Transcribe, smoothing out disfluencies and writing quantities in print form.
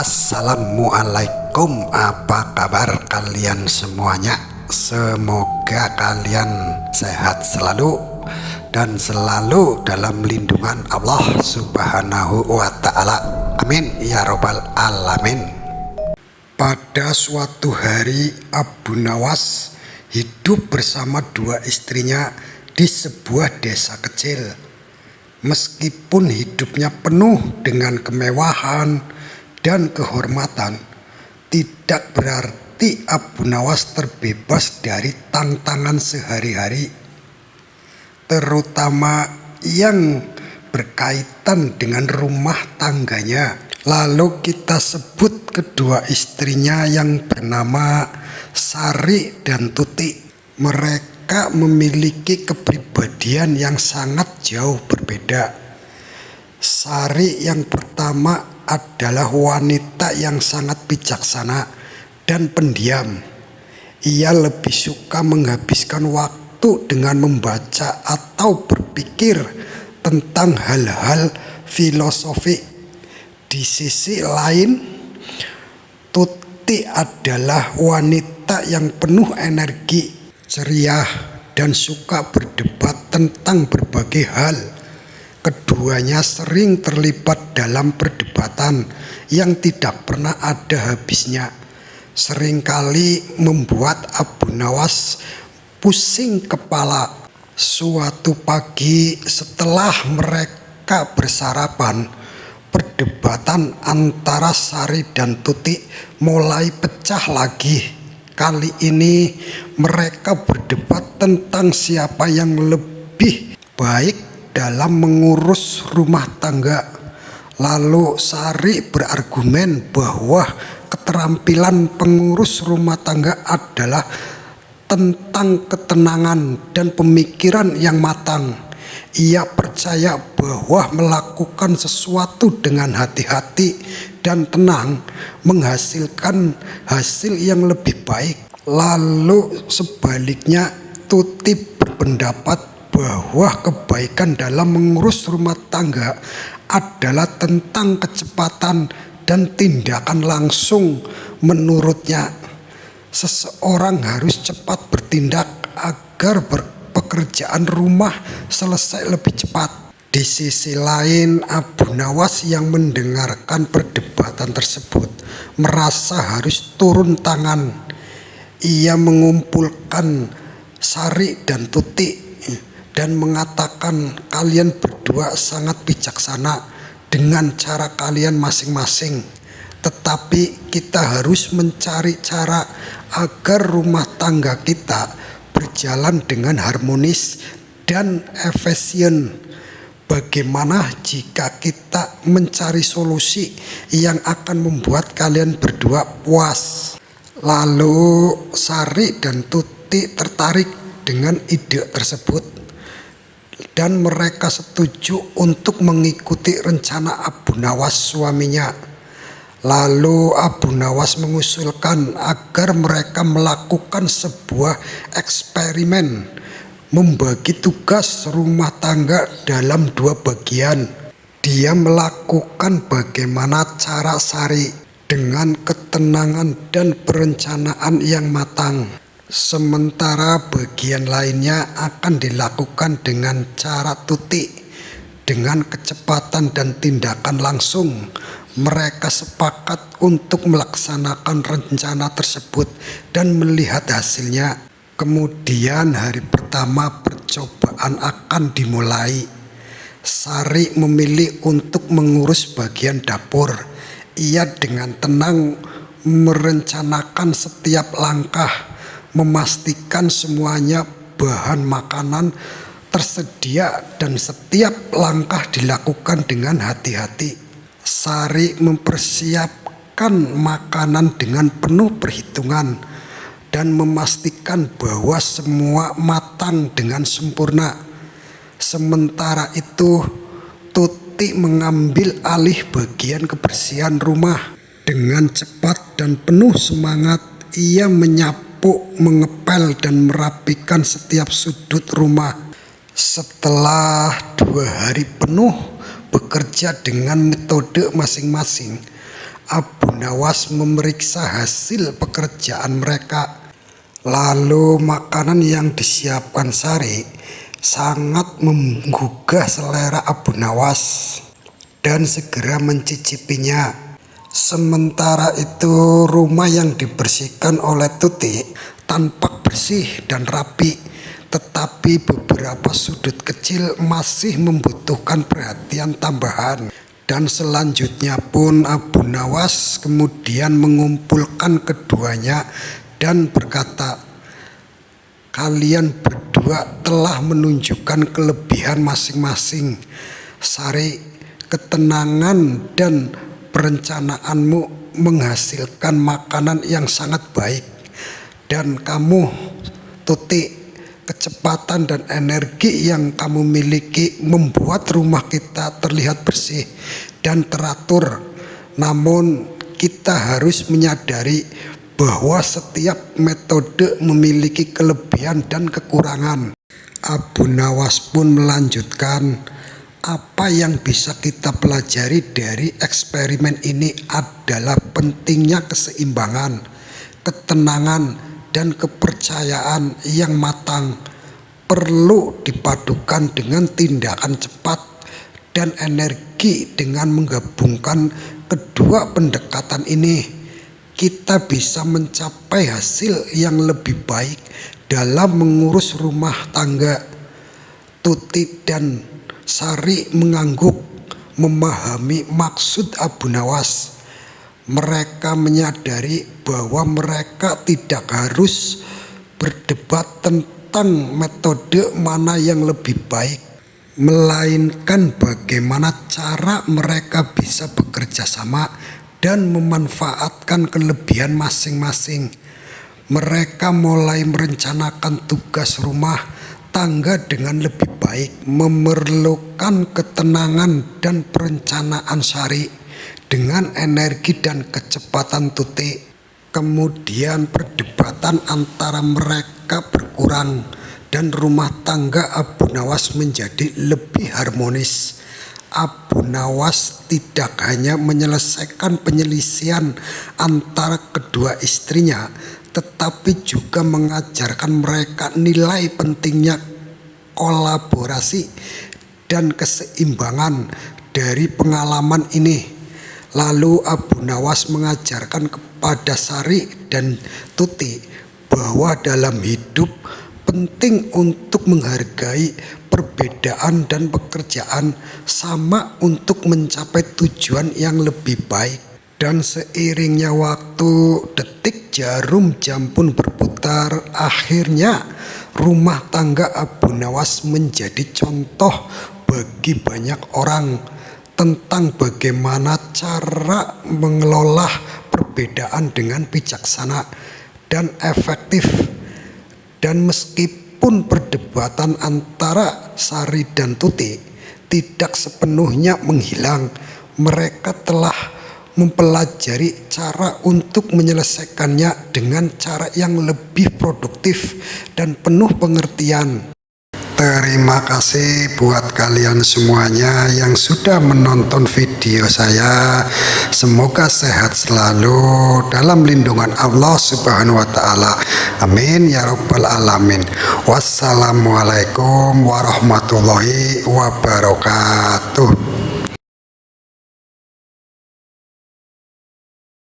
Assalamualaikum, apa kabar kalian semuanya? Semoga kalian sehat selalu dan selalu dalam lindungan Allah Subhanahu wa Ta'ala. Amin ya Robbal Alamin. Pada suatu hari, Abu Nawas hidup bersama dua istrinya di sebuah desa kecil. Meskipun hidupnya penuh dengan kemewahan dan kehormatan, tidak berarti Abu Nawas terbebas dari tantangan sehari-hari, terutama yang berkaitan dengan rumah tangganya. Lalu kita sebut kedua istrinya yang bernama Sari dan Tuti. Mereka memiliki kepribadian yang sangat jauh berbeda. Sari yang pertama adalah wanita yang sangat bijaksana dan pendiam. Ia lebih suka menghabiskan waktu dengan membaca atau berpikir tentang hal-hal filosofi. Di sisi lain, Tuti adalah wanita yang penuh energi, ceria, dan suka berdebat tentang berbagai hal. Keduanya sering terlibat dalam perdebatan yang tidak pernah ada habisnya. Seringkali membuat Abu Nawas pusing kepala. Suatu pagi setelah mereka bersarapan, perdebatan antara Sari dan Tuti mulai pecah lagi. Kali ini mereka berdebat tentang siapa yang lebih baik dalam mengurus rumah tangga. Lalu Sari berargumen bahwa keterampilan pengurus rumah tangga adalah tentang ketenangan dan pemikiran yang matang. Ia percaya bahwa melakukan sesuatu dengan hati-hati dan tenang menghasilkan hasil yang lebih baik. Lalu sebaliknya, Tuti berpendapat bahwa kebaikan dalam mengurus rumah tangga adalah tentang kecepatan dan tindakan langsung. Menurutnya, seseorang harus cepat bertindak agar pekerjaan rumah selesai lebih cepat. Di sisi lain, Abu Nawas yang mendengarkan perdebatan tersebut merasa harus turun tangan. Ia mengumpulkan Sari dan Tuti dan mengatakan, kalian berdua sangat bijaksana dengan cara kalian masing-masing. Tetapi kita harus mencari cara agar rumah tangga kita berjalan dengan harmonis dan efisien. Bagaimana jika kita mencari solusi yang akan membuat kalian berdua puas? Lalu Sari dan Tuti tertarik dengan ide tersebut dan mereka setuju untuk mengikuti rencana Abu Nawas suaminya. Lalu Abu Nawas mengusulkan agar mereka melakukan sebuah eksperimen, membagi tugas rumah tangga dalam dua bagian. Dia melakukan bagaimana cara Sari dengan ketenangan dan perencanaan yang matang, sementara bagian lainnya akan dilakukan dengan cara Tuti dengan kecepatan dan tindakan langsung. Mereka sepakat untuk melaksanakan rencana tersebut dan melihat hasilnya. Kemudian hari pertama percobaan akan dimulai. Sari memilih untuk mengurus bagian dapur. Ia dengan tenang merencanakan setiap langkah, memastikan semuanya bahan makanan tersedia dan setiap langkah dilakukan dengan hati-hati. Sari mempersiapkan makanan dengan penuh perhitungan dan memastikan bahwa semua matang dengan sempurna. Sementara itu, Tuti mengambil alih bagian kebersihan rumah. Dengan cepat dan penuh semangat, ia menyapu, mengepel, dan merapikan setiap sudut rumah. Setelah 2 hari penuh bekerja dengan metode masing-masing, Abu Nawas memeriksa hasil pekerjaan mereka. Lalu makanan yang disiapkan Sari sangat menggugah selera Abu Nawas dan segera mencicipinya. Sementara itu rumah yang dibersihkan oleh Tuti tampak bersih dan rapi, tetapi beberapa sudut kecil masih membutuhkan perhatian tambahan. Dan selanjutnya pun Abu Nawas kemudian mengumpulkan keduanya dan berkata, "Kalian berdua telah menunjukkan kelebihan masing-masing. Sari, ketenangan dan perencanaanmu menghasilkan makanan yang sangat baik. Dan kamu, Tuti, kecepatan dan energi yang kamu miliki membuat rumah kita terlihat bersih dan teratur. Namun kita harus menyadari bahwa setiap metode memiliki kelebihan dan kekurangan." Abu Nawas pun melanjutkan, "Apa yang bisa kita pelajari dari eksperimen ini adalah pentingnya keseimbangan, ketenangan, dan kepercayaan yang matang perlu dipadukan dengan tindakan cepat dan energi. Dengan menggabungkan kedua pendekatan ini, kita bisa mencapai hasil yang lebih baik dalam mengurus rumah tangga." Tuti dan Sari mengangguk memahami maksud Abu Nawas. Mereka menyadari bahwa mereka tidak harus berdebat tentang metode mana yang lebih baik, melainkan bagaimana cara mereka bisa bekerja sama dan memanfaatkan kelebihan masing-masing. Mereka mulai merencanakan tugas rumah tangga dengan lebih baik, memerlukan ketenangan dan perencanaan Sari dengan energi dan kecepatan Tuti. Kemudian perdebatan antara mereka berkurang dan rumah tangga Abu Nawas menjadi lebih harmonis. Abu Nawas tidak hanya menyelesaikan penyelisihan antara kedua istrinya, tetapi juga mengajarkan mereka nilai pentingnya kolaborasi dan keseimbangan dari pengalaman ini. Lalu Abu Nawas mengajarkan kepada Sari dan Tuti bahwa dalam hidup penting untuk menghargai perbedaan dan pekerjaan sama untuk mencapai tujuan yang lebih baik. Dan seiringnya waktu, detik jarum jam pun berputar. Akhirnya rumah tangga Abu Nawas menjadi contoh bagi banyak orang tentang bagaimana cara mengelola perbedaan dengan bijaksana dan efektif. Dan meskipun perdebatan antara Sari dan Tuti tidak sepenuhnya menghilang, mereka telah mempelajari cara untuk menyelesaikannya dengan cara yang lebih produktif dan penuh pengertian. Terima kasih buat kalian semuanya yang sudah menonton video saya. Semoga sehat selalu dalam lindungan Allah Subhanahu wa Ta'ala. Amin ya Rabbal Alamin. Wassalamualaikum warahmatullahi wabarakatuh.